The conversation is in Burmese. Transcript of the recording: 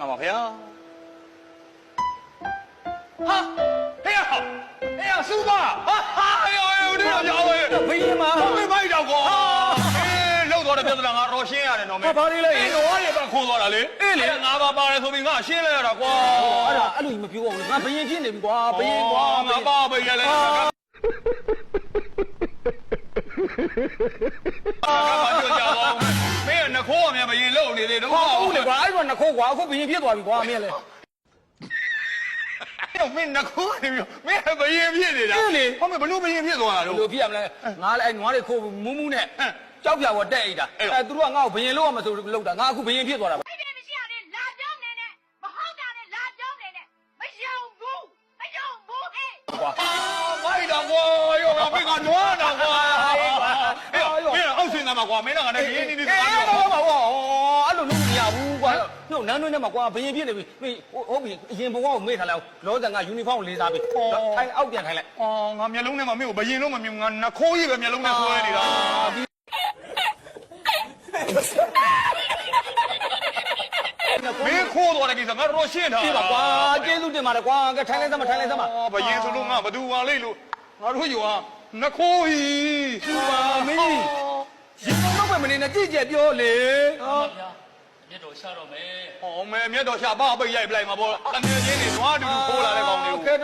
ငါပါဖေဟာဟေးစူပါဟာဒီတော့ကြောက်ဝေး ဘယင်မှာ မေးမိုက်တော့ကွာလောက်တော့တဲ့ပြဿနာငါတော့ရှင်းရတယ်နော်မင်း ဘာလေးလဲ တော့ရပါခိုးသွားတာလေငါပါပါတယ်ဆိုပြီးငါရှင်းလိုက်ရတာကွာ အဲ့ဒါအဲ့လိုမပြောအောင်ငါဘယင်ဖြစ်နေပြီကွာဘယင်ကွာ ငါပါပဲရလဲအာပြောကြတော့မင်းကနှခိုးအမြဲမရင်လုံနေသေးတော့ ဟုတ်လေကွာအဲ့တော့နှခိုးကွာအခုဘယင်ဖြစ်သွားပြီကွာမင်းလေ မင်းနှခိုးနေပြီမင်းဘရင်ဖြစ်နေတာဟုတ်မယ်ဘလို့ဘရင်ဖြစ်သွားတာ ဘယ် လို့ လိုဖြစ်ရမလဲငါလည်းအဲ့နွားတွေခိုးမူးမူးနဲ့ကြောက်ပြပေါ်တက်အိတ်တာအဲ့သူတို့ကငါ့ကိုဘယင်လို့ရမဆိုလို့တာငါအခုဘယင်ဖြစ်သွားတာ အဲ့ဒီမရှိရတဲ့လာပြောင်းနေနဲ့မဟုတ်တာနဲ့လာပြောင်းနေနဲ့မယုံဘူးဟဲ့ ကွာ မိုက်တော့ကွာရောငါမင်းကနွားတော့ကွာမင်းအောက်ဆင်းသားမှာကွာမင်းကလည်းရင်းနေနေစကားပြော တော့ပါကွာအဲ့လိုလုပ်မရဘူးကွာနှုတ်နန်းတွင်းထဲမှာကွာဘယင်ဖြစ်နေပြီမင်းဟုတ်ပြီအရင်ဘဝကိုမေ့ထားလိုက်လောဆန်ကယူနီဖောင်းလေးစားပြီထိုင်အောက်ပြန်ထိုင်လိုက် အော်ငါမျက်လုံးထဲမှာမင်းကိုဘယင်လို့မမြင်ငါနှခိုးကြီးပဲမျက်လုံးထဲဆွဲနေတာမင်းခိုးသွားတဲ့ကိစ္စငါတော့ရှင်းထား ပြီပါကွာကျေးဇူးတင်ပါတယ်ကွာကထိုင်လိုက်သမ်းမထိုင်လိုက်သမ်းမ ဘယင်ဆိုလို့ငါဘသူပါလိမ့်လို့ငါတို့ယူဟာနှခိုးကြီး သူပါမင်းရေတော့ပဲမနေနဲ့ကြည့်ကြပြောလေဟော မြတ်တော်ရှာတော့မယ် ဟောမဲမြတ်တော်ရှာပါပိတ်ရိုက်ပလိုက်မှာပေါ့တကယ်ချင်းနေသွားတူတူခိုးလာတဲ့ကောင်လေးကို